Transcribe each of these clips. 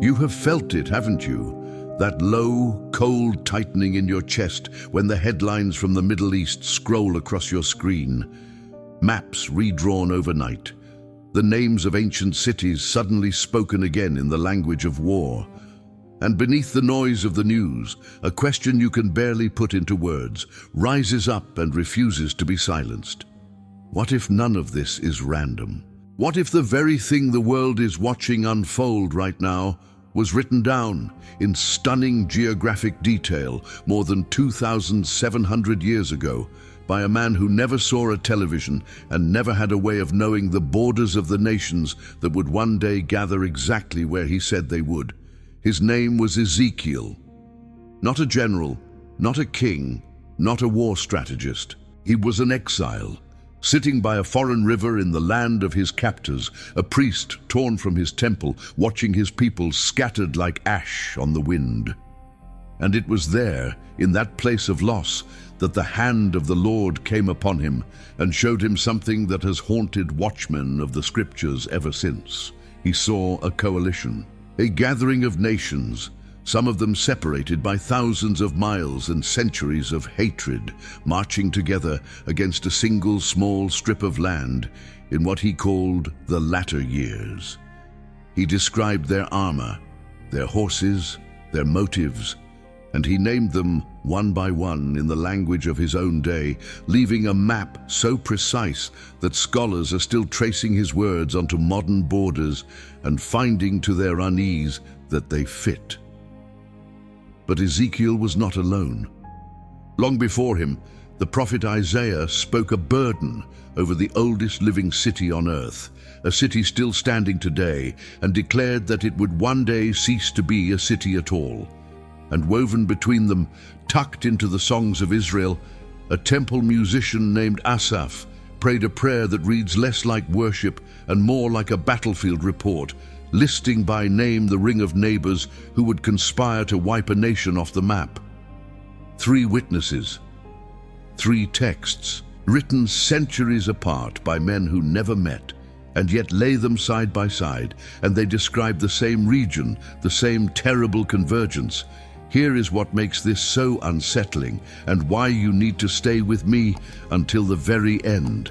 You have felt it, haven't you? That low, cold tightening in your chest when the headlines from the Middle East scroll across your screen. Maps redrawn overnight. The names of ancient cities suddenly spoken again in the language of war. And beneath the noise of the news, a question you can barely put into words rises up and refuses to be silenced. What if none of this is random? What if the very thing the world is watching unfold right now was written down in stunning geographic detail more than 2,700 years ago by a man who never saw a television and never had a way of knowing the borders of the nations that would one day gather exactly where he said they would? His name was Ezekiel. Not a general, not a king, not a war strategist. He was an exile, sitting by a foreign river in the land of his captors, a priest torn from his temple, watching his people scattered like ash on the wind. And it was there, in that place of loss, that the hand of the Lord came upon him and showed him something that has haunted watchmen of the scriptures ever since. He saw a coalition, a gathering of nations, some of them separated by thousands of miles and centuries of hatred, marching together against a single small strip of land in what he called the latter years. He described their armor, their horses, their motives, and he named them one by one in the language of his own day, leaving a map so precise that scholars are still tracing his words onto modern borders and finding to their unease that they fit. But Ezekiel was not alone. Long before him, the prophet Isaiah spoke a burden over the oldest living city on earth, a city still standing today, and declared that it would one day cease to be a city at all. And woven between them, tucked into the songs of Israel, a temple musician named Asaph prayed a prayer that reads less like worship and more like a battlefield report, listing by name the ring of neighbors who would conspire to wipe a nation off the map. 3 witnesses, 3 texts, written centuries apart by men who never met, and yet lay them side by side, and they describe the same region, the same terrible convergence. Here is what makes this so unsettling and why you need to stay with me until the very end.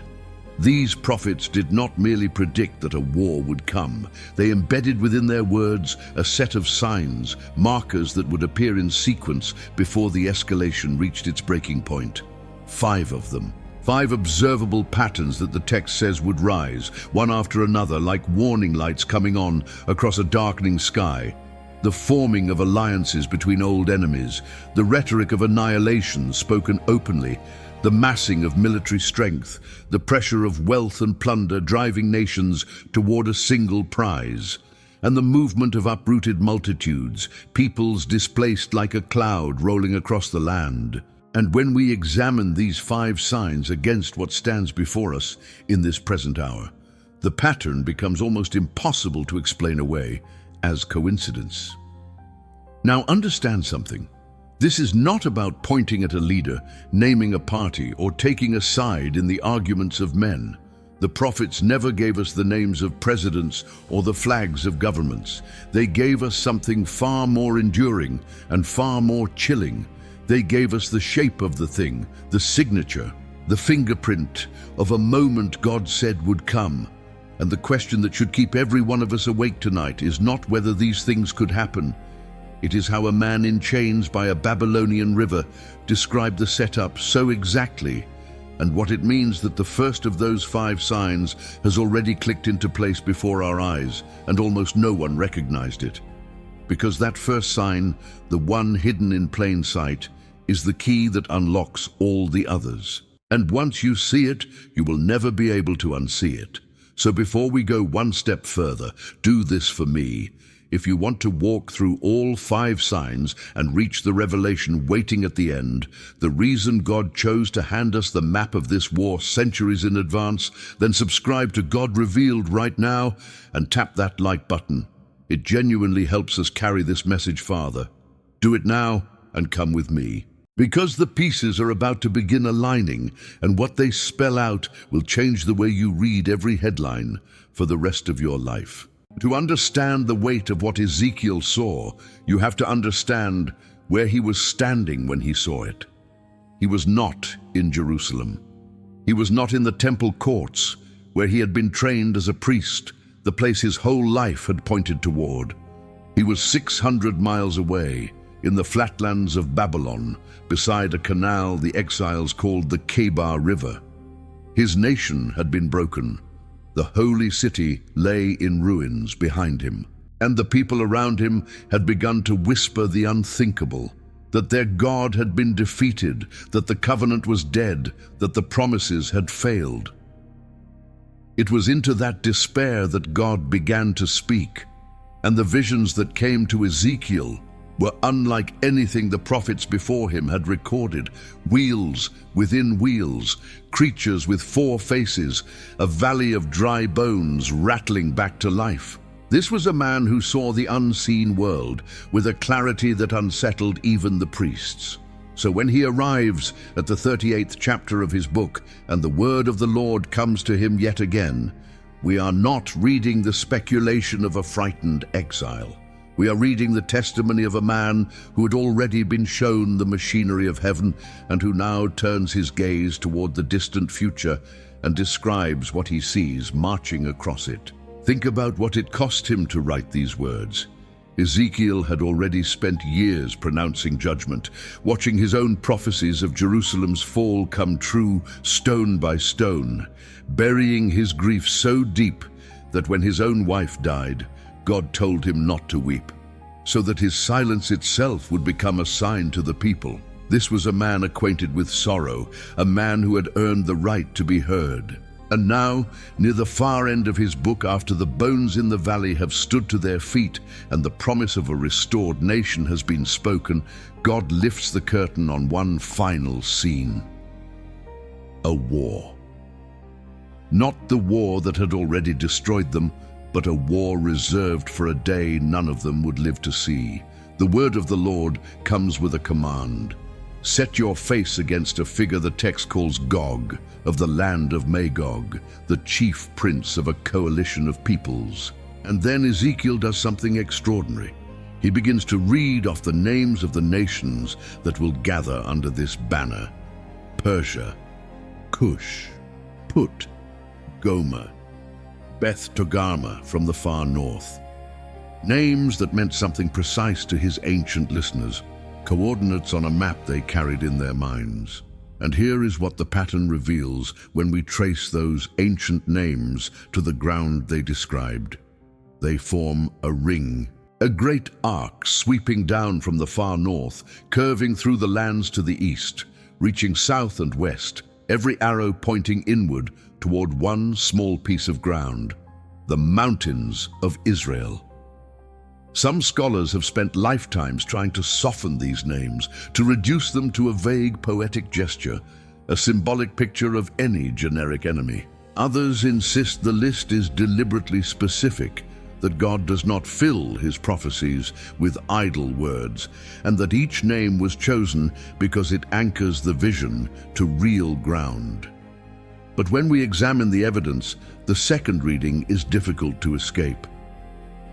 These prophets did not merely predict that a war would come. They embedded within their words a set of signs, markers that would appear in sequence before the escalation reached its breaking point. 5 of them. 5 observable patterns that the text says would rise, one after another, like warning lights coming on across a darkening sky. The forming of alliances between old enemies, the rhetoric of annihilation spoken openly, the massing of military strength, the pressure of wealth and plunder driving nations toward a single prize, and the movement of uprooted multitudes, peoples displaced like a cloud rolling across the land. And when we examine these 5 signs against what stands before us in this present hour, the pattern becomes almost impossible to explain away as coincidence. Now understand something. This is not about pointing at a leader, naming a party, or taking a side in the arguments of men. The prophets never gave us the names of presidents or the flags of governments. They gave us something far more enduring and far more chilling. They gave us the shape of the thing, the signature, the fingerprint of a moment God said would come. And the question that should keep every one of us awake tonight is not whether these things could happen. It is how a man in chains by a Babylonian river described the setup so exactly, and what it means that the first of those 5 signs has already clicked into place before our eyes, and almost no one recognized it. Because that first sign, the one hidden in plain sight, is the key that unlocks all the others. And once you see it, you will never be able to unsee it. So before we go one step further, do this for me. If you want to walk through all 5 signs and reach the revelation waiting at the end, the reason God chose to hand us the map of this war centuries in advance, then subscribe to God Revealed right now and tap that like button. It genuinely helps us carry this message farther. Do it now and come with me. Because the pieces are about to begin aligning, and what they spell out will change the way you read every headline for the rest of your life. To understand the weight of what Ezekiel saw, you have to understand where he was standing when he saw it. He was not in Jerusalem. He was not in the temple courts, where he had been trained as a priest, the place his whole life had pointed toward. He was 600 miles away, in the flatlands of Babylon, beside a canal the exiles called the Kebar River. His nation had been broken. The holy city lay in ruins behind him, and the people around him had begun to whisper the unthinkable, that their God had been defeated, that the covenant was dead, that the promises had failed. It was into that despair that God began to speak, and the visions that came to Ezekiel were unlike anything the prophets before him had recorded. Wheels within wheels, creatures with 4 faces, a valley of dry bones rattling back to life. This was a man who saw the unseen world with a clarity that unsettled even the priests. So when he arrives at the 38th chapter of his book, and the word of the Lord comes to him yet again, we are not reading the speculation of a frightened exile. We are reading the testimony of a man who had already been shown the machinery of heaven and who now turns his gaze toward the distant future and describes what he sees marching across it. Think about what it cost him to write these words. Ezekiel had already spent years pronouncing judgment, watching his own prophecies of Jerusalem's fall come true stone by stone, burying his grief so deep that when his own wife died, God told him not to weep, so that his silence itself would become a sign to the people. This was a man acquainted with sorrow, a man who had earned the right to be heard. And now, near the far end of his book, after the bones in the valley have stood to their feet and the promise of a restored nation has been spoken, God lifts the curtain on one final scene. A war. Not the war that had already destroyed them, but a war reserved for a day none of them would live to see. The word of the Lord comes with a command. Set your face against a figure the text calls Gog, of the land of Magog, the chief prince of a coalition of peoples. And then Ezekiel does something extraordinary. He begins to read off the names of the nations that will gather under this banner. Persia, Cush, Put, Gomer, Beth Togarmah from the far north. Names that meant something precise to his ancient listeners, coordinates on a map they carried in their minds. And here is what the pattern reveals when we trace those ancient names to the ground they described. They form a ring, a great arc sweeping down from the far north, curving through the lands to the east, reaching south and west, every arrow pointing inward toward one small piece of ground, the mountains of Israel. Some scholars have spent lifetimes trying to soften these names, to reduce them to a vague poetic gesture, a symbolic picture of any generic enemy. Others insist the list is deliberately specific, that God does not fill his prophecies with idle words, and that each name was chosen because it anchors the vision to real ground. But when we examine the evidence, the second reading is difficult to escape.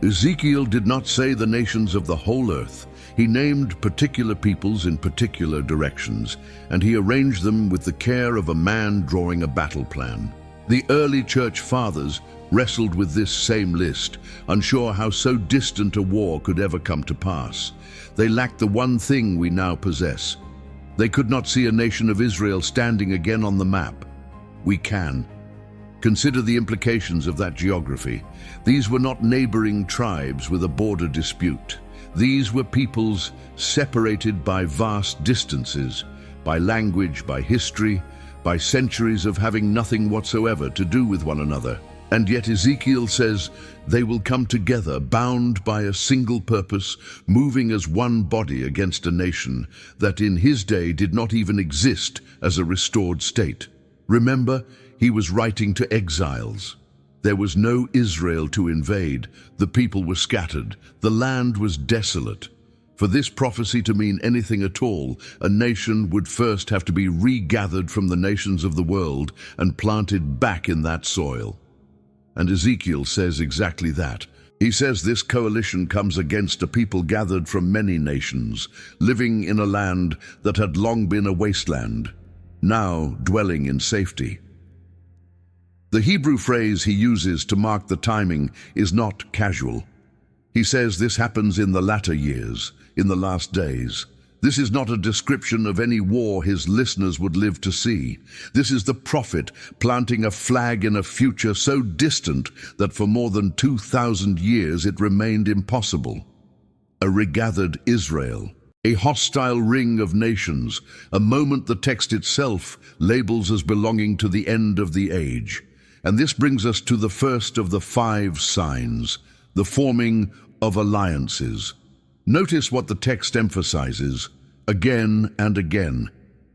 Ezekiel did not say the nations of the whole earth. He named particular peoples in particular directions, and he arranged them with the care of a man drawing a battle plan. The early church fathers wrestled with this same list, unsure how so distant a war could ever come to pass. They lacked the one thing we now possess. They could not see a nation of Israel standing again on the map. We can. Consider the implications of that geography. These were not neighboring tribes with a border dispute. These were peoples separated by vast distances, by language, by history, by centuries of having nothing whatsoever to do with one another. And yet Ezekiel says they will come together, bound by a single purpose, moving as one body against a nation that in his day did not even exist as a restored state. Remember, he was writing to exiles. There was no Israel to invade. The people were scattered. The land was desolate. For this prophecy to mean anything at all, a nation would first have to be regathered from the nations of the world and planted back in that soil. And Ezekiel says exactly that. He says this coalition comes against a people gathered from many nations, living in a land that had long been a wasteland, now dwelling in safety. The Hebrew phrase he uses to mark the timing is not casual. He says this happens in the latter years, in the last days. This is not a description of any war his listeners would live to see. This is the prophet planting a flag in a future so distant that for more than 2,000 years it remained impossible. A regathered Israel, a hostile ring of nations, a moment the text itself labels as belonging to the end of the age. And this brings us to the first of the 5 signs, the forming of alliances. Notice what the text emphasizes again and again.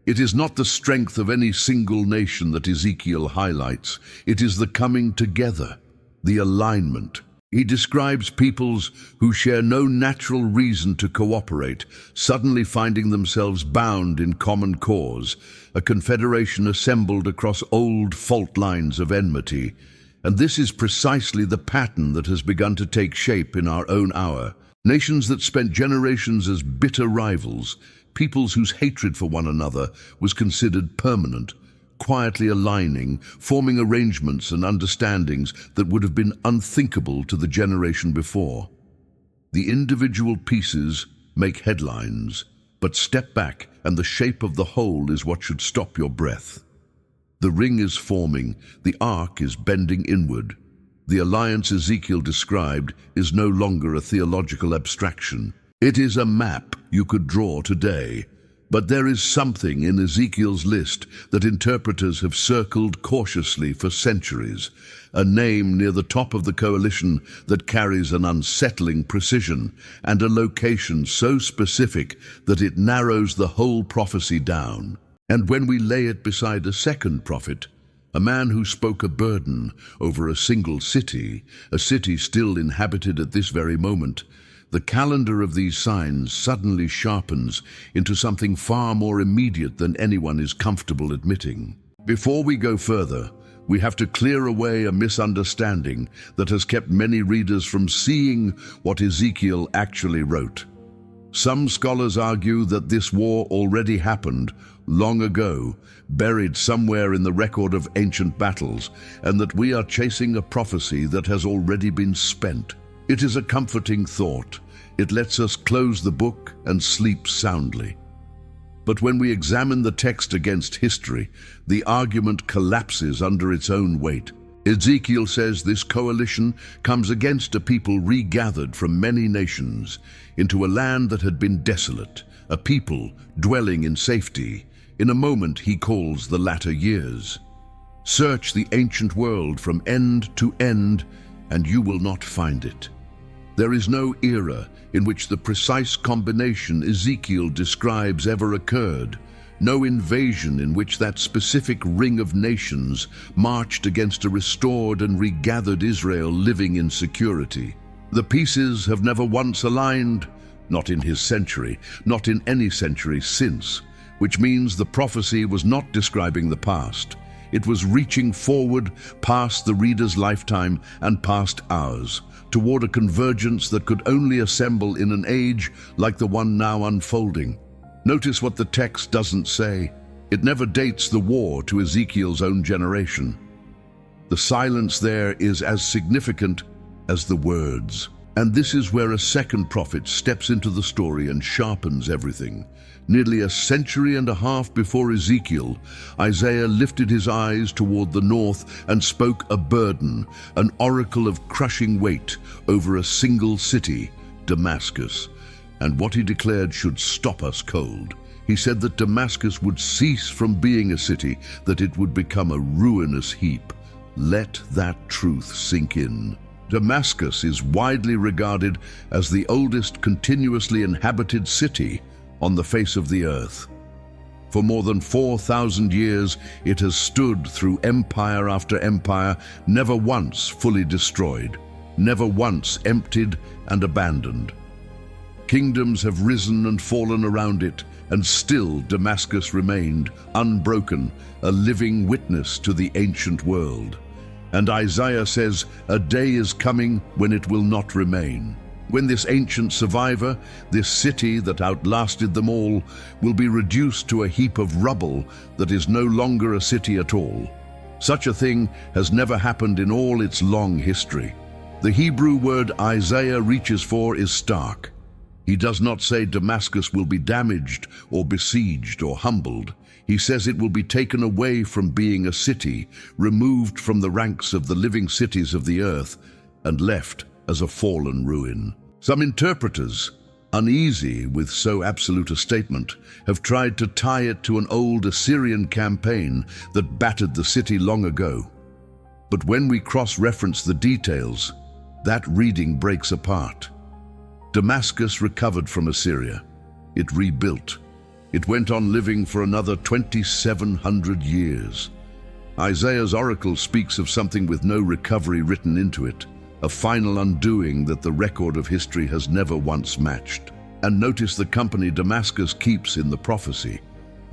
It is not the strength of any single nation that Ezekiel highlights. It is the coming together, the alignment. He describes peoples who share no natural reason to cooperate, suddenly finding themselves bound in common cause, a confederation assembled across old fault lines of enmity. And this is precisely the pattern that has begun to take shape in our own hour. Nations that spent generations as bitter rivals, peoples whose hatred for one another was considered permanent, quietly aligning, forming arrangements and understandings that would have been unthinkable to the generation before. The individual pieces make headlines, but step back and the shape of the whole is what should stop your breath. The ring is forming, the arc is bending inward. The alliance Ezekiel described is no longer a theological abstraction. It is a map you could draw today. But there is something in Ezekiel's list that interpreters have circled cautiously for centuries, a name near the top of the coalition that carries an unsettling precision, and a location so specific that it narrows the whole prophecy down. And when we lay it beside a second prophet, a man who spoke a burden over a single city, a city still inhabited at this very moment, the calendar of these signs suddenly sharpens into something far more immediate than anyone is comfortable admitting. Before we go further, we have to clear away a misunderstanding that has kept many readers from seeing what Ezekiel actually wrote. Some scholars argue that this war already happened long ago, buried somewhere in the record of ancient battles, and that we are chasing a prophecy that has already been spent. It is a comforting thought. It lets us close the book and sleep soundly. But when we examine the text against history, the argument collapses under its own weight. Ezekiel says this coalition comes against a people regathered from many nations into a land that had been desolate, a people dwelling in safety, in a moment he calls the latter years. Search the ancient world from end to end, and you will not find it. There is no era in which the precise combination Ezekiel describes ever occurred, no invasion in which that specific ring of nations marched against a restored and regathered Israel living in security. The pieces have never once aligned, not in his century, not in any century since, which means the prophecy was not describing the past. It was reaching forward past the reader's lifetime and past ours, toward a convergence that could only assemble in an age like the one now unfolding. Notice what the text doesn't say. It never dates the war to Ezekiel's own generation. The silence there is as significant as the words. And this is where a second prophet steps into the story and sharpens everything. Nearly a century and a half before Ezekiel, Isaiah lifted his eyes toward the north and spoke a burden, an oracle of crushing weight over a single city, Damascus. And what he declared should stop us cold. He said that Damascus would cease from being a city, that it would become a ruinous heap. Let that truth sink in. Damascus is widely regarded as the oldest continuously inhabited city on the face of the earth. For more than 4,000 years, it has stood through empire after empire, never once fully destroyed, never once emptied and abandoned. Kingdoms have risen and fallen around it, and still Damascus remained, unbroken, a living witness to the ancient world. And Isaiah says, "A day is coming when it will not remain." When this ancient survivor, this city that outlasted them all, will be reduced to a heap of rubble that is no longer a city at all. Such a thing has never happened in all its long history. The Hebrew word Isaiah reaches for is stark. He does not say Damascus will be damaged or besieged or humbled. He says it will be taken away from being a city, removed from the ranks of the living cities of the earth, and left as a fallen ruin. Some interpreters, uneasy with so absolute a statement, have tried to tie it to an old Assyrian campaign that battered the city long ago. But when we cross-reference the details, that reading breaks apart. Damascus recovered from Assyria. It rebuilt. It went on living for another 2,700 years. Isaiah's oracle speaks of something with no recovery written into it, a final undoing that the record of history has never once matched. And notice the company Damascus keeps in the prophecy.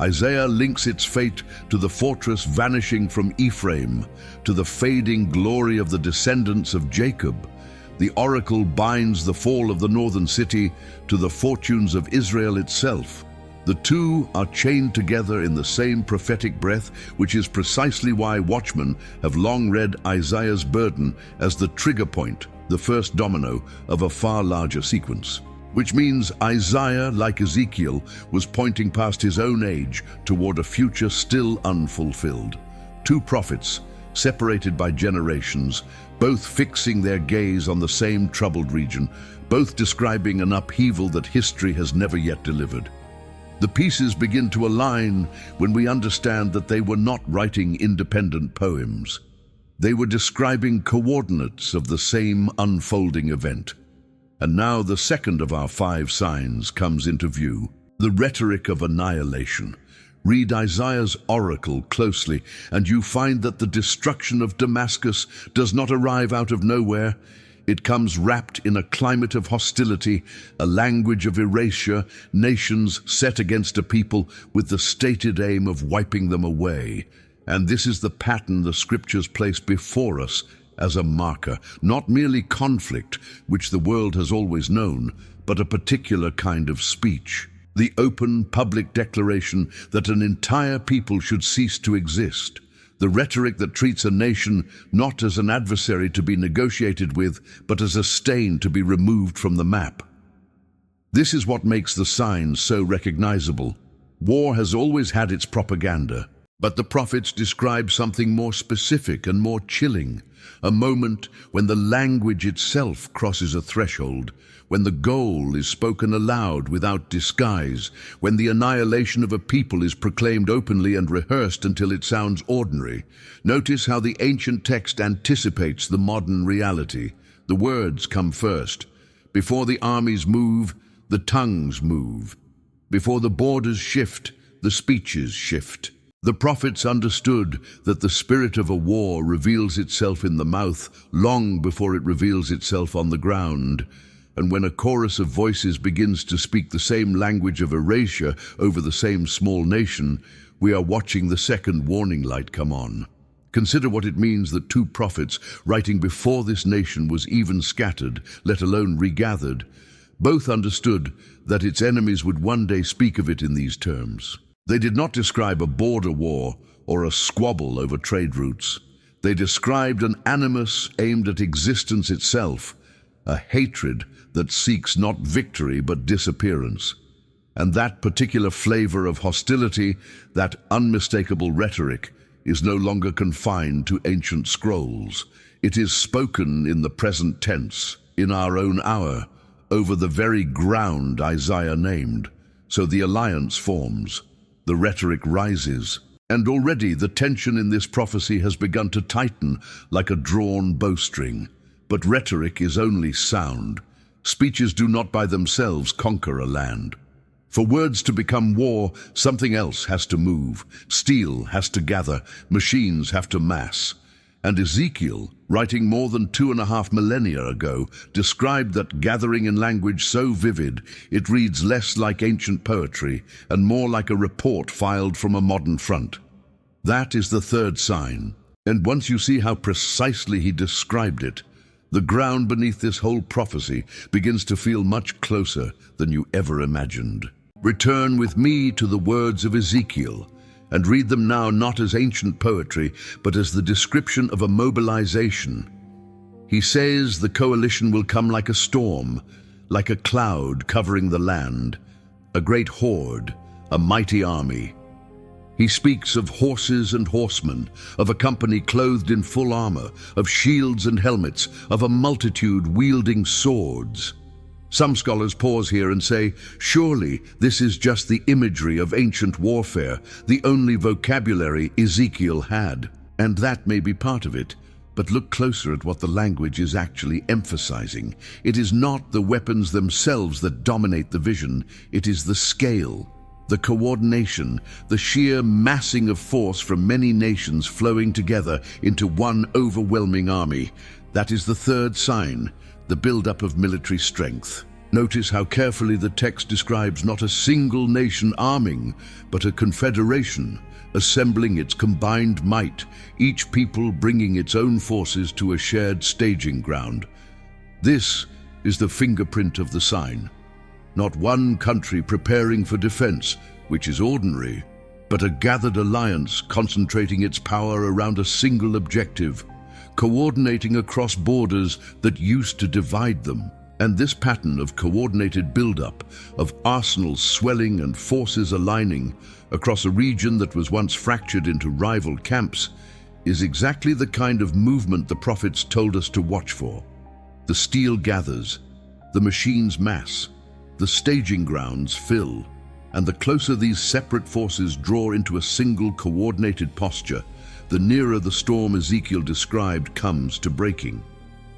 Isaiah links its fate to the fortress vanishing from Ephraim, to the fading glory of the descendants of Jacob. The oracle binds the fall of the northern city to the fortunes of Israel itself. The two are chained together in the same prophetic breath, which is precisely why watchmen have long read Isaiah's burden as the trigger point, the first domino of a far larger sequence. Which means Isaiah, like Ezekiel, was pointing past his own age toward a future still unfulfilled. Two prophets, separated by generations, both fixing their gaze on the same troubled region, both describing an upheaval that history has never yet delivered. The pieces begin to align when we understand that they were not writing independent poems. They were describing coordinates of the same unfolding event. And now the second of our 5 signs comes into view, the rhetoric of annihilation. Read Isaiah's oracle closely, and you find that the destruction of Damascus does not arrive out of nowhere. It comes wrapped in a climate of hostility, a language of erasure, nations set against a people with the stated aim of wiping them away. And this is the pattern the scriptures place before us as a marker, not merely conflict, which the world has always known, but a particular kind of speech. The open public declaration that an entire people should cease to exist. The rhetoric that treats a nation not as an adversary to be negotiated with, but as a stain to be removed from the map. This is what makes the signs so recognizable. War has always had its propaganda, but the prophets describe something more specific and more chilling, a moment when the language itself crosses a threshold, when the goal is spoken aloud without disguise, when the annihilation of a people is proclaimed openly and rehearsed until it sounds ordinary. Notice how the ancient text anticipates the modern reality. The words come first. Before the armies move, the tongues move. Before the borders shift, the speeches shift. The prophets understood that the spirit of a war reveals itself in the mouth long before it reveals itself on the ground. And when a chorus of voices begins to speak the same language of erasure over the same small nation, we are watching the second warning light come on. Consider what it means that 2 prophets, writing before this nation was even scattered, let alone regathered, both understood that its enemies would one day speak of it in these terms. They did not describe a border war or a squabble over trade routes. They described an animus aimed at existence itself, a hatred that seeks not victory but disappearance. And that particular flavor of hostility, that unmistakable rhetoric, is no longer confined to ancient scrolls. It is spoken in the present tense, in our own hour, over the very ground Isaiah named. So the alliance forms, the rhetoric rises, and already the tension in this prophecy has begun to tighten like a drawn bowstring. But rhetoric is only sound. Speeches do not by themselves conquer a land. For words to become war, something else has to move. Steel has to gather, machines have to mass. And Ezekiel, writing more than 2.5 millennia ago, described that gathering in language so vivid, it reads less like ancient poetry and more like a report filed from a modern front. That is the third sign, And once you see how precisely he described it, the ground beneath this whole prophecy begins to feel much closer than you ever imagined. Return with me to the words of Ezekiel, and read them now not as ancient poetry, but as the description of a mobilization. He says the coalition will come like a storm, like a cloud covering the land, a great horde, a mighty army. He speaks of horses and horsemen, of a company clothed in full armor, of shields and helmets, of a multitude wielding swords. Some scholars pause here and say, surely this is just the imagery of ancient warfare, the only vocabulary Ezekiel had. And that may be part of it, but look closer at what the language is actually emphasizing. It is not the weapons themselves that dominate the vision, it is the scale, the coordination, the sheer massing of force from many nations flowing together into one overwhelming army. That is the third sign, the buildup of military strength. Notice how carefully the text describes not a single nation arming, but a confederation, assembling its combined might, each people bringing its own forces to a shared staging ground. This is the fingerprint of the sign. Not one country preparing for defense, which is ordinary, but a gathered alliance concentrating its power around a single objective, coordinating across borders that used to divide them. And this pattern of coordinated build-up, of arsenals swelling and forces aligning across a region that was once fractured into rival camps, is exactly the kind of movement the prophets told us to watch for. The steel gathers, the machines mass, the staging grounds fill, and the closer these separate forces draw into a single coordinated posture, the nearer the storm Ezekiel described comes to breaking.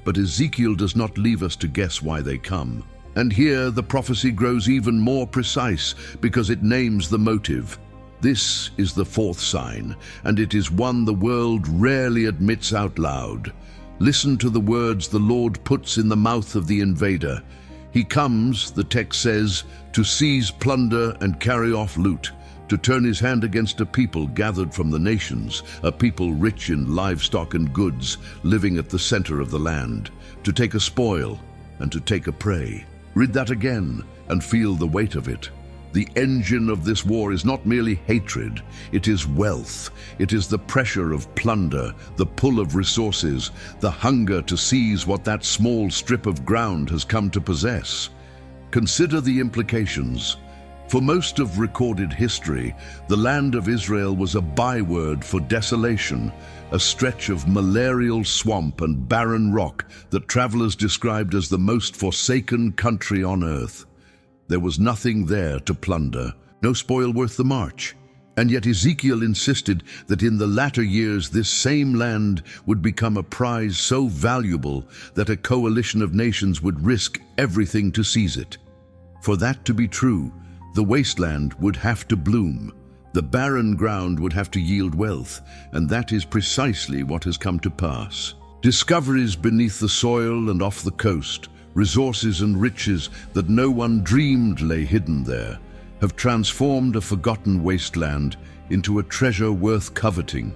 But Ezekiel does not leave us to guess why they come. And here the prophecy grows even more precise because it names the motive. This is the fourth sign, and it is one the world rarely admits out loud. Listen to the words the Lord puts in the mouth of the invader. He comes, the text says, to seize plunder and carry off loot, to turn his hand against a people gathered from the nations, a people rich in livestock and goods, living at the center of the land, to take a spoil and to take a prey. Read that again and feel the weight of it. The engine of this war is not merely hatred, it is wealth. It is the pressure of plunder, the pull of resources, the hunger to seize what that small strip of ground has come to possess. Consider the implications. For most of recorded history, the land of Israel was a byword for desolation, a stretch of malarial swamp and barren rock that travelers described as the most forsaken country on earth. There was nothing there to plunder, no spoil worth the march. And yet Ezekiel insisted that in the latter years this same land would become a prize so valuable that a coalition of nations would risk everything to seize it. For that to be true, the wasteland would have to bloom. The barren ground would have to yield wealth, and that is precisely what has come to pass. Discoveries beneath the soil and off the coast, resources and riches that no one dreamed lay hidden there, have transformed a forgotten wasteland into a treasure worth coveting.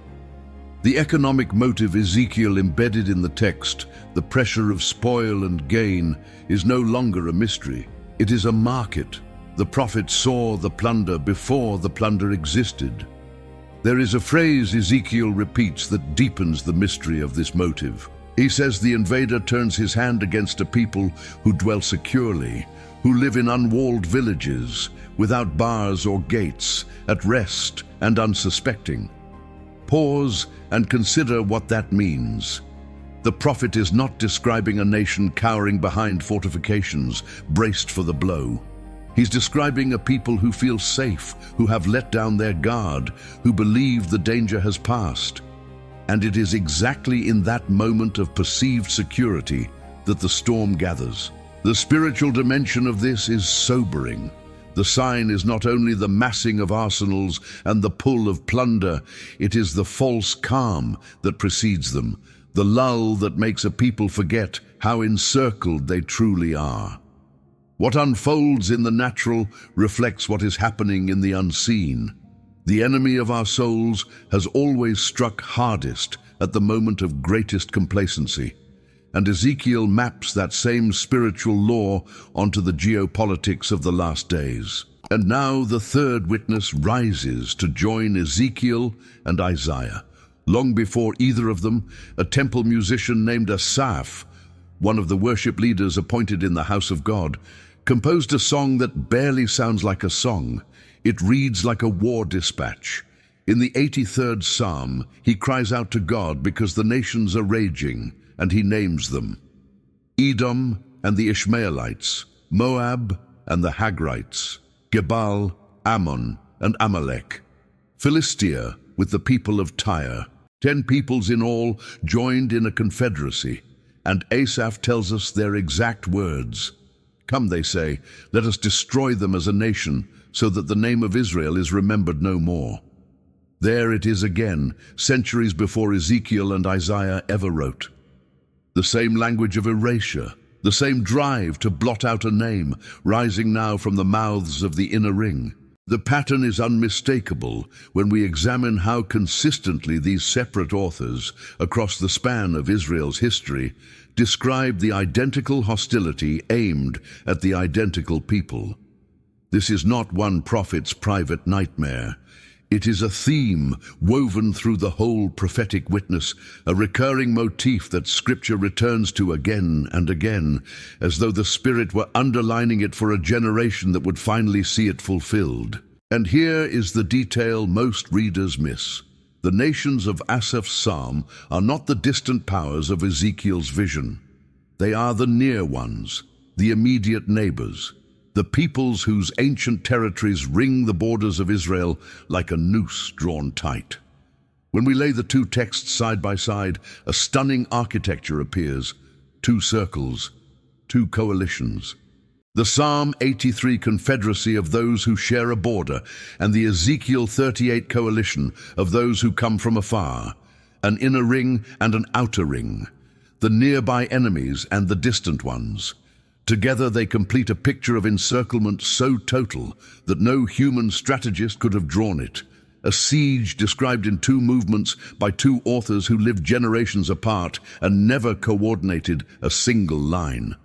The economic motive Ezekiel embedded in the text, the pressure of spoil and gain, is no longer a mystery. It is a market. The prophet saw the plunder before the plunder existed. There is a phrase Ezekiel repeats that deepens the mystery of this motive. He says the invader turns his hand against a people who dwell securely, who live in unwalled villages, without bars or gates, at rest and unsuspecting. Pause and consider what that means. The prophet is not describing a nation cowering behind fortifications, braced for the blow. He's describing a people who feel safe, who have let down their guard, who believe the danger has passed. And it is exactly in that moment of perceived security that the storm gathers. The spiritual dimension of this is sobering. The sign is not only the massing of arsenals and the pull of plunder, it is the false calm that precedes them, the lull that makes a people forget how encircled they truly are. What unfolds in the natural reflects what is happening in the unseen. The enemy of our souls has always struck hardest at the moment of greatest complacency. And Ezekiel maps that same spiritual law onto the geopolitics of the last days. And now the third witness rises to join Ezekiel and Isaiah. Long before either of them, a temple musician named Asaph, one of the worship leaders appointed in the house of God, composed a song that barely sounds like a song. It reads like a war dispatch. In the 83rd Psalm, he cries out to God because the nations are raging, and he names them: Edom and the Ishmaelites, Moab and the Hagrites, Gebal, Ammon, and Amalek, Philistia with the people of Tyre. 10 peoples in all joined in a confederacy, and Asaph tells us their exact words. Come, they say, let us destroy them as a nation, so that the name of Israel is remembered no more. There it is again, centuries before Ezekiel and Isaiah ever wrote. The same language of erasure, the same drive to blot out a name, rising now from the mouths of the inner ring. The pattern is unmistakable when we examine how consistently these separate authors, across the span of Israel's history, describe the identical hostility aimed at the identical people. This is not one prophet's private nightmare. It is a theme woven through the whole prophetic witness, a recurring motif that Scripture returns to again and again, as though the Spirit were underlining it for a generation that would finally see it fulfilled. And here is the detail most readers miss. The nations of Asaph's psalm are not the distant powers of Ezekiel's vision. They are the near ones, the immediate neighbors, the peoples whose ancient territories ring the borders of Israel like a noose drawn tight. When we lay the two texts side by side, a stunning architecture appears: 2 circles, 2 coalitions. The Psalm 83 confederacy of those who share a border, and the Ezekiel 38 coalition of those who come from afar, an inner ring and an outer ring, the nearby enemies and the distant ones. Together they complete a picture of encirclement so total that no human strategist could have drawn it. A siege described in 2 movements by 2 authors who lived generations apart and never coordinated a single line.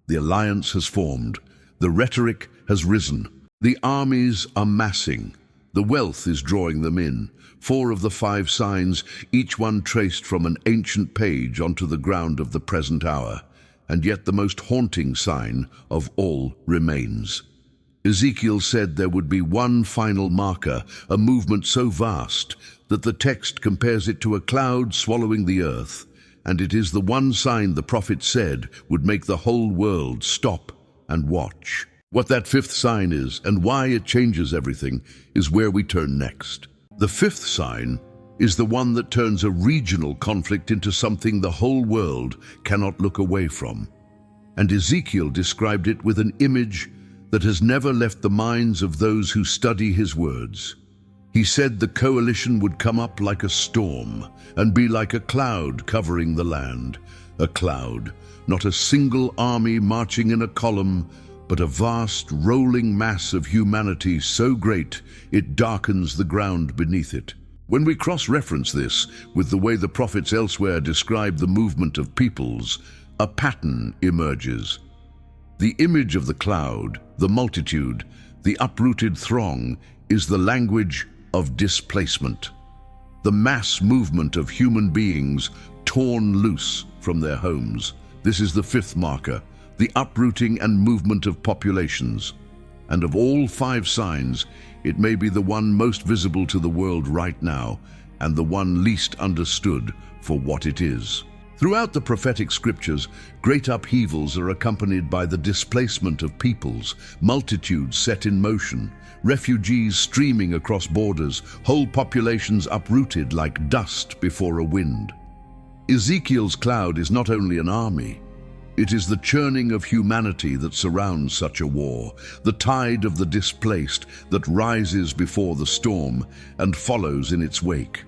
The alliance has formed. The rhetoric has risen. The armies are massing. The wealth is drawing them in. 4 of the 5 signs, each one traced from an ancient page onto the ground of the present hour. And yet the most haunting sign of all remains. Ezekiel said there would be one final marker, a movement so vast that the text compares it to a cloud swallowing the earth, and it is the one sign the prophet said would make the whole world stop and watch. What that 5th sign is and why it changes everything is where we turn next. The 5th sign is the one that turns a regional conflict into something the whole world cannot look away from. And Ezekiel described it with an image that has never left the minds of those who study his words. He said the coalition would come up like a storm and be like a cloud covering the land. A cloud, not a single army marching in a column, but a vast rolling mass of humanity so great it darkens the ground beneath it. When we cross-reference this with the way the prophets elsewhere describe the movement of peoples, a pattern emerges. The image of the cloud, the multitude, the uprooted throng, is the language of displacement. The mass movement of human beings torn loose from their homes. This is the 5th marker, the uprooting and movement of populations. And of all 5 signs, it may be the one most visible to the world right now, and the one least understood for what it is. Throughout the prophetic scriptures, great upheavals are accompanied by the displacement of peoples, multitudes set in motion, refugees streaming across borders, whole populations uprooted like dust before a wind. Ezekiel's cloud is not only an army, it is the churning of humanity that surrounds such a war, the tide of the displaced that rises before the storm and follows in its wake.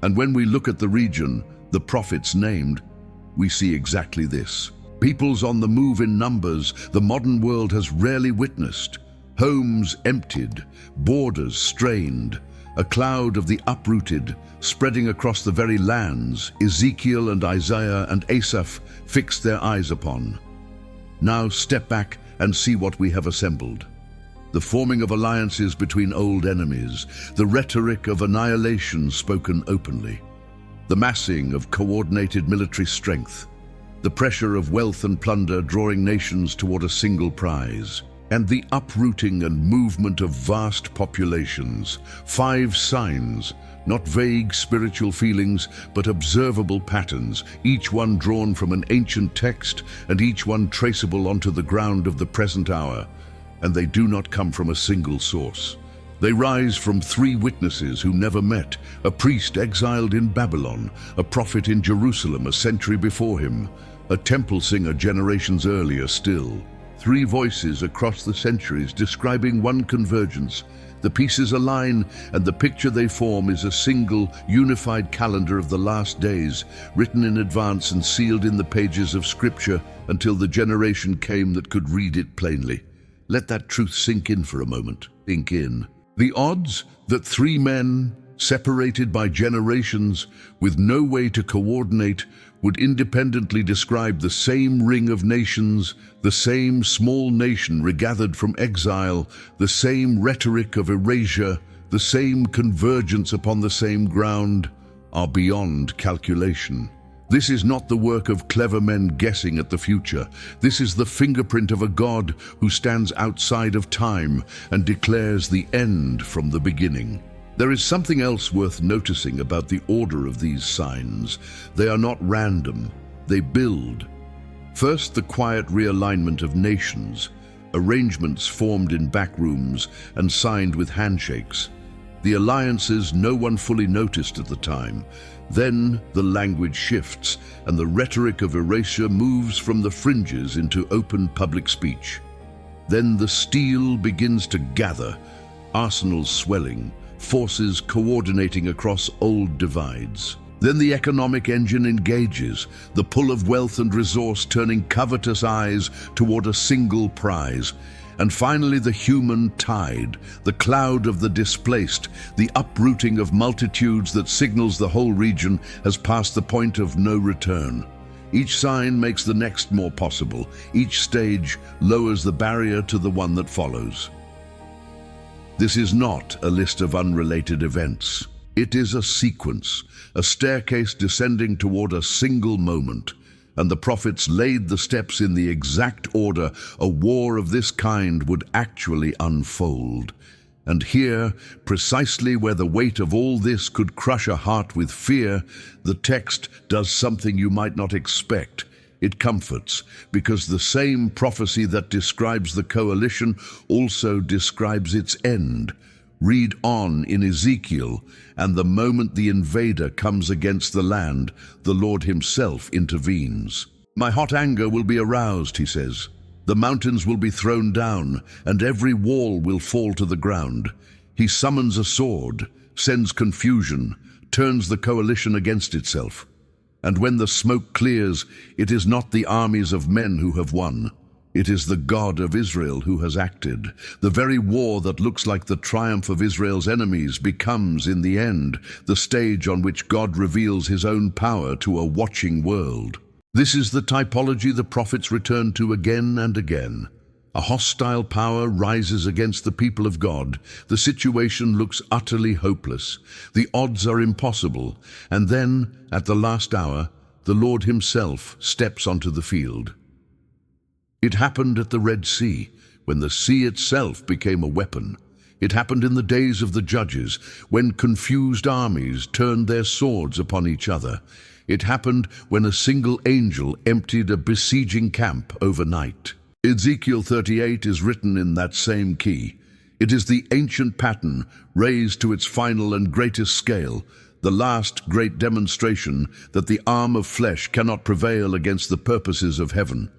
And when we look at the region the prophets named, we see exactly this. Peoples on the move in numbers the modern world has rarely witnessed. Homes emptied, borders strained, a cloud of the uprooted, spreading across the very lands Ezekiel and Isaiah and Asaph fixed their eyes upon. Now step back and see what we have assembled. The forming of alliances between old enemies, the rhetoric of annihilation spoken openly, the massing of coordinated military strength, the pressure of wealth and plunder drawing nations toward a single prize, and the uprooting and movement of vast populations. 5 signs, not vague spiritual feelings, but observable patterns, each one drawn from an ancient text and each one traceable onto the ground of the present hour. And they do not come from a single source. They rise from 3 witnesses who never met, a priest exiled in Babylon, a prophet in Jerusalem a century before him, a temple singer generations earlier still. 3 voices across the centuries describing one convergence. The pieces align, and the picture they form is a single, unified calendar of the last days, written in advance and sealed in the pages of Scripture until the generation came that could read it plainly. Let that truth sink in for a moment. Sink in. The odds that 3 men, separated by generations, with no way to coordinate, would independently describe the same ring of nations, the same small nation regathered from exile, the same rhetoric of erasure, the same convergence upon the same ground, are beyond calculation. This is not the work of clever men guessing at the future. This is the fingerprint of a God who stands outside of time and declares the end from the beginning. There is something else worth noticing about the order of these signs. They are not random, they build. First, the quiet realignment of nations, arrangements formed in back rooms and signed with handshakes. The alliances no one fully noticed at the time. Then the language shifts, and the rhetoric of erasure moves from the fringes into open public speech. Then the steel begins to gather, arsenals swelling, forces coordinating across old divides. Then the economic engine engages, the pull of wealth and resource turning covetous eyes toward a single prize. And finally the human tide, the cloud of the displaced, the uprooting of multitudes that signals the whole region has passed the point of no return. Each sign makes the next more possible. Each stage lowers the barrier to the one that follows. This is not a list of unrelated events. It is a sequence, a staircase descending toward a single moment. And the prophets laid the steps in the exact order a war of this kind would actually unfold. And here, precisely where the weight of all this could crush a heart with fear, the text does something you might not expect. It comforts, because the same prophecy that describes the coalition also describes its end. Read on in Ezekiel, and the moment the invader comes against the land, the Lord himself intervenes. My hot anger will be aroused, he says. The mountains will be thrown down, and every wall will fall to the ground. He summons a sword, sends confusion, turns the coalition against itself. And when the smoke clears, it is not the armies of men who have won. It is the God of Israel who has acted. The very war that looks like the triumph of Israel's enemies becomes, in the end, the stage on which God reveals his own power to a watching world. This is the typology the prophets return to again and again. A hostile power rises against the people of God. The situation looks utterly hopeless. The odds are impossible. And then, at the last hour, the Lord himself steps onto the field. It happened at the Red Sea, when the sea itself became a weapon. It happened in the days of the judges, when confused armies turned their swords upon each other. It happened when a single angel emptied a besieging camp overnight. Ezekiel 38 is written in that same key. It is the ancient pattern raised to its final and greatest scale, the last great demonstration that the arm of flesh cannot prevail against the purposes of heaven.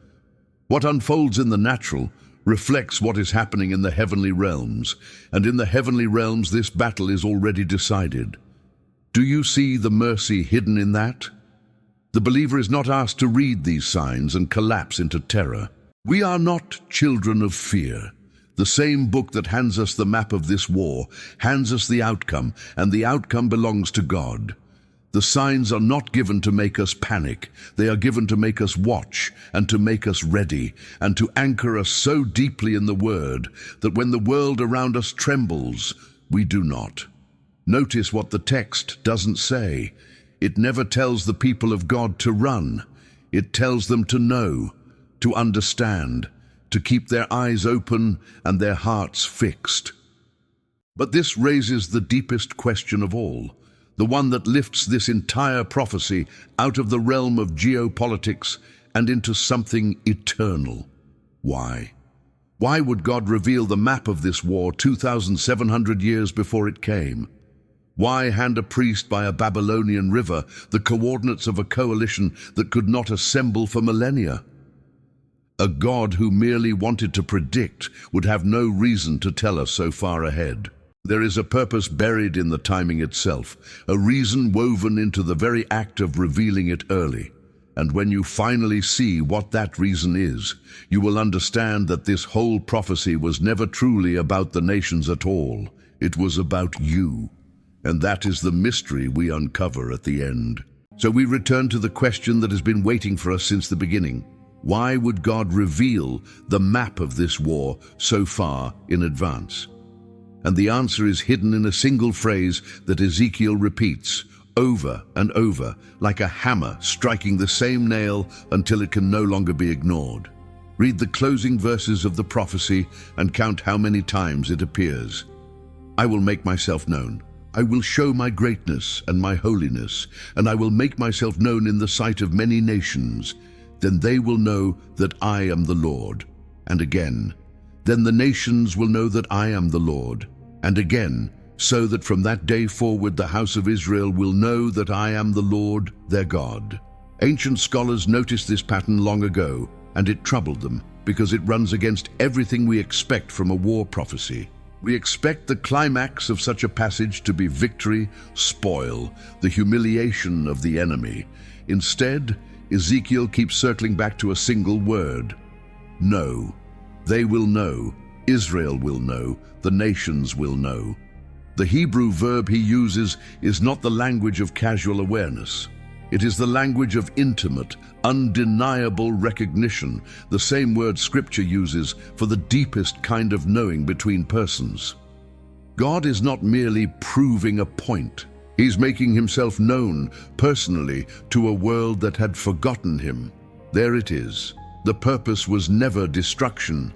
What unfolds in the natural reflects what is happening in the heavenly realms, and in the heavenly realms this battle is already decided. Do you see the mercy hidden in that? The believer is not asked to read these signs and collapse into terror. We are not children of fear. The same book that hands us the map of this war hands us the outcome, and the outcome belongs to God. The signs are not given to make us panic. They are given to make us watch and to make us ready and to anchor us so deeply in the Word that when the world around us trembles, we do not. Notice what the text doesn't say. It never tells the people of God to run. It tells them to know, to understand, to keep their eyes open and their hearts fixed. But this raises the deepest question of all, the one that lifts this entire prophecy out of the realm of geopolitics and into something eternal. Why? Why would God reveal the map of this war 2,700 years before it came? Why hand a priest by a Babylonian river the coordinates of a coalition that could not assemble for millennia? A God who merely wanted to predict would have no reason to tell us so far ahead. There is a purpose buried in the timing itself, a reason woven into the very act of revealing it early. And when you finally see what that reason is, you will understand that this whole prophecy was never truly about the nations at all. It was about you. And that is the mystery we uncover at the end. So we return to the question that has been waiting for us since the beginning. Why would God reveal the map of this war so far in advance? And the answer is hidden in a single phrase that Ezekiel repeats over and over, like a hammer striking the same nail until it can no longer be ignored. Read the closing verses of the prophecy and count how many times it appears. I will make myself known. I will show my greatness and my holiness, and I will make myself known in the sight of many nations. Then they will know that I am the Lord. And again, then the nations will know that I am the Lord. And again, so that from that day forward the house of Israel will know that I am the Lord, their God. Ancient scholars noticed this pattern long ago, and it troubled them, because it runs against everything we expect from a war prophecy. We expect the climax of such a passage to be victory, spoil, the humiliation of the enemy. Instead, Ezekiel keeps circling back to a single word: know. They will know, Israel will know, the nations will know. The Hebrew verb he uses is not the language of casual awareness. It is the language of intimate, undeniable recognition, the same word Scripture uses for the deepest kind of knowing between persons. God is not merely proving a point. He's making himself known personally to a world that had forgotten him. There it is. The purpose was never destruction.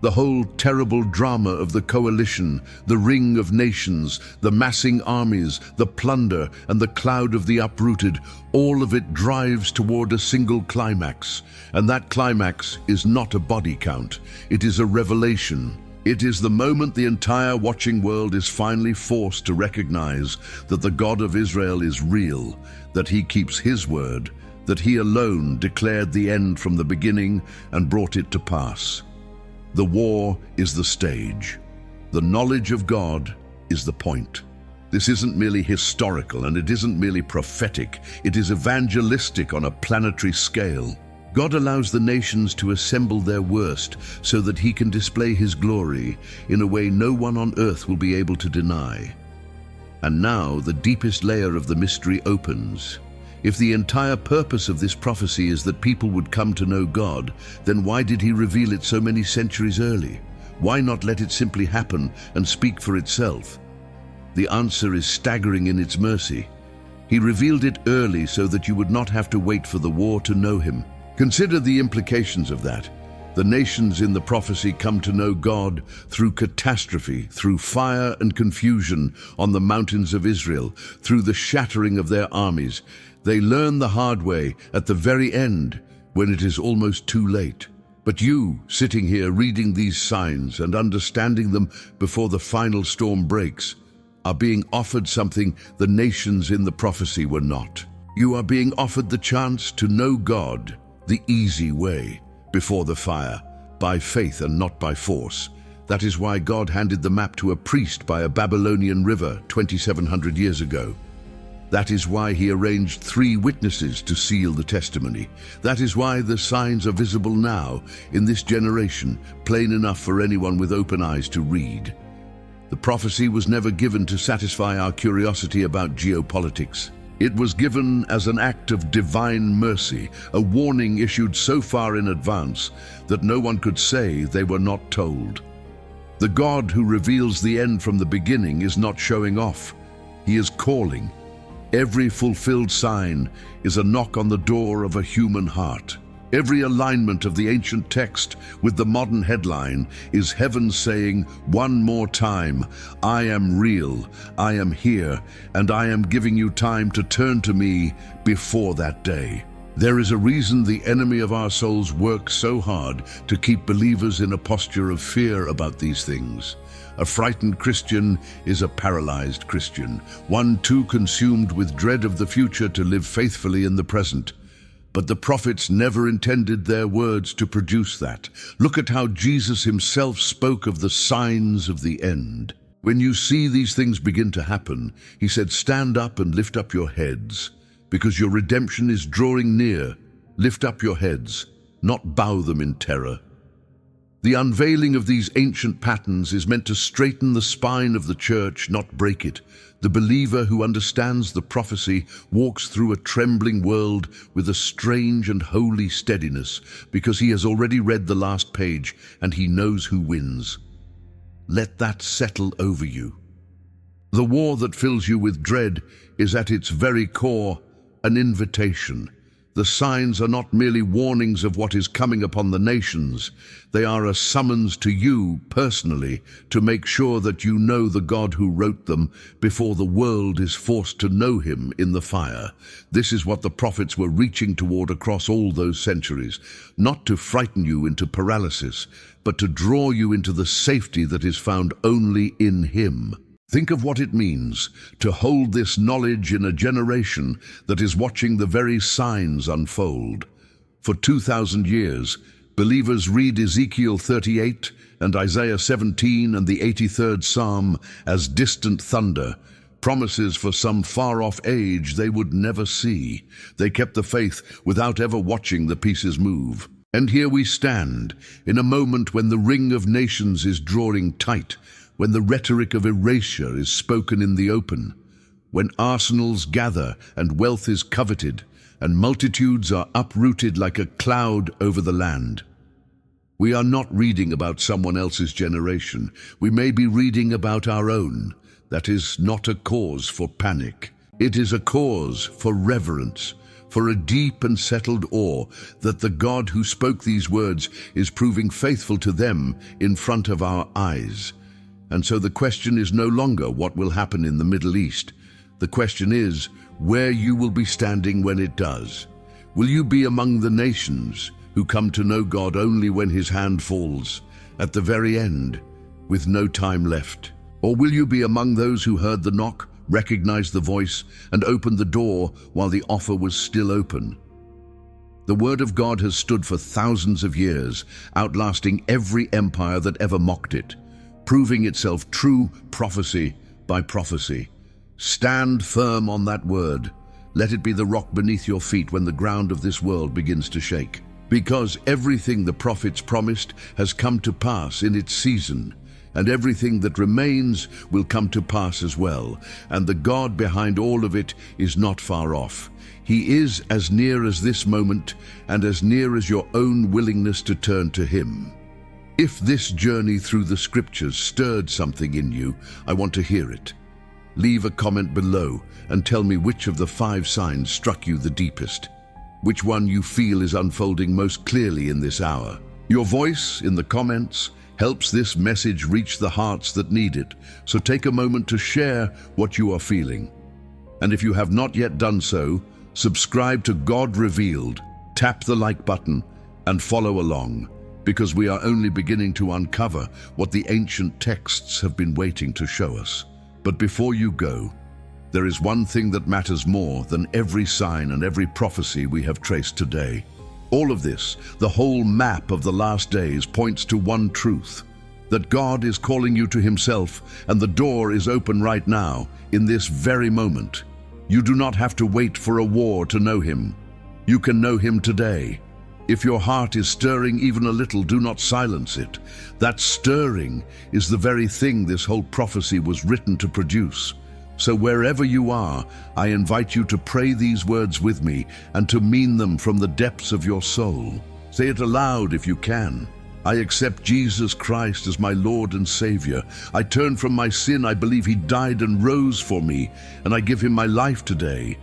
The whole terrible drama of the coalition, the ring of nations, the massing armies, the plunder, and the cloud of the uprooted, all of it drives toward a single climax. And that climax is not a body count. It is a revelation. It is the moment the entire watching world is finally forced to recognize that the God of Israel is real, that he keeps his word, that he alone declared the end from the beginning and brought it to pass. The war is the stage. The knowledge of God is the point. This isn't merely historical, and it isn't merely prophetic. It is evangelistic on a planetary scale. God allows the nations to assemble their worst so that he can display his glory in a way no one on earth will be able to deny. And now the deepest layer of the mystery opens. If the entire purpose of this prophecy is that people would come to know God, then why did he reveal it so many centuries early? Why not let it simply happen and speak for itself? The answer is staggering in its mercy. He revealed it early so that you would not have to wait for the war to know him. Consider the implications of that. The nations in the prophecy come to know God through catastrophe, through fire and confusion on the mountains of Israel, through the shattering of their armies. They learn the hard way at the very end, when it is almost too late. But you, sitting here reading these signs and understanding them before the final storm breaks, are being offered something the nations in the prophecy were not. You are being offered the chance to know God the easy way, before the fire, by faith and not by force. That is why God handed the map to a priest by a Babylonian river 2,700 years ago. That is why he arranged 3 witnesses to seal the testimony. That is why the signs are visible now, in this generation, plain enough for anyone with open eyes to read. The prophecy was never given to satisfy our curiosity about geopolitics. It was given as an act of divine mercy, a warning issued so far in advance that no one could say they were not told. The God who reveals the end from the beginning is not showing off. He is calling. Every fulfilled sign is a knock on the door of a human heart. Every alignment of the ancient text with the modern headline is heaven saying one more time, I am real, I am here, and I am giving you time to turn to me before that day. There is a reason the enemy of our souls works so hard to keep believers in a posture of fear about these things. A frightened Christian is a paralyzed Christian, one too consumed with dread of the future to live faithfully in the present. But the prophets never intended their words to produce that. Look at how Jesus himself spoke of the signs of the end. When you see these things begin to happen, he said, stand up and lift up your heads, because your redemption is drawing near. Lift up your heads, not bow them in terror. The unveiling of these ancient patterns is meant to straighten the spine of the church, not break it. The believer who understands the prophecy walks through a trembling world with a strange and holy steadiness, because he has already read the last page and he knows who wins. Let that settle over you. The war that fills you with dread is at its very core an invitation. The signs are not merely warnings of what is coming upon the nations. They are a summons to you personally to make sure that you know the God who wrote them before the world is forced to know him in the fire. This is what the prophets were reaching toward across all those centuries, not to frighten you into paralysis, but to draw you into the safety that is found only in him. Think of what it means to hold this knowledge in a generation that is watching the very signs unfold. For 2,000 years, believers read Ezekiel 38 and Isaiah 17 and the 83rd Psalm as distant thunder, promises for some far-off age they would never see. They kept the faith without ever watching the pieces move. And here we stand, in a moment when the ring of nations is drawing tight, when the rhetoric of erasure is spoken in the open, when arsenals gather and wealth is coveted, and multitudes are uprooted like a cloud over the land. We are not reading about someone else's generation. We may be reading about our own. That is not a cause for panic. It is a cause for reverence, for a deep and settled awe that the God who spoke these words is proving faithful to them in front of our eyes. And so the question is no longer what will happen in the Middle East. The question is where you will be standing when it does. Will you be among the nations who come to know God only when his hand falls, at the very end, with no time left? Or will you be among those who heard the knock, recognized the voice, and opened the door while the offer was still open? The word of God has stood for thousands of years, outlasting every empire that ever mocked it, proving itself true prophecy by prophecy. Stand firm on that word. Let it be the rock beneath your feet when the ground of this world begins to shake. Because everything the prophets promised has come to pass in its season, and everything that remains will come to pass as well. And the God behind all of it is not far off. He is as near as this moment, and as near as your own willingness to turn to him. If this journey through the scriptures stirred something in you, I want to hear it. Leave a comment below and tell me which of the 5 signs struck you the deepest, which one you feel is unfolding most clearly in this hour. Your voice in the comments helps this message reach the hearts that need it, so take a moment to share what you are feeling. And if you have not yet done so, subscribe to God Revealed, tap the like button, and follow along, because we are only beginning to uncover what the ancient texts have been waiting to show us. But before you go, there is one thing that matters more than every sign and every prophecy we have traced today. All of this, the whole map of the last days, points to one truth: that God is calling you to himself, and the door is open right now, in this very moment. You do not have to wait for a war to know him. You can know him today. If your heart is stirring even a little, do not silence it. That stirring is the very thing this whole prophecy was written to produce. So wherever you are, I invite you to pray these words with me and to mean them from the depths of your soul. Say it aloud if you can. I accept Jesus Christ as my Lord and Savior. I turn from my sin. I believe He died and rose for me, and I give Him my life today.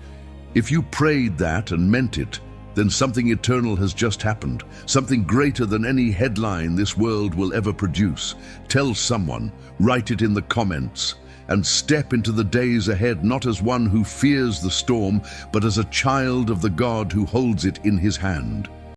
If you prayed that and meant it, then something eternal has just happened, something greater than any headline this world will ever produce. Tell someone, write it in the comments, and step into the days ahead not as one who fears the storm, but as a child of the God who holds it in His hand.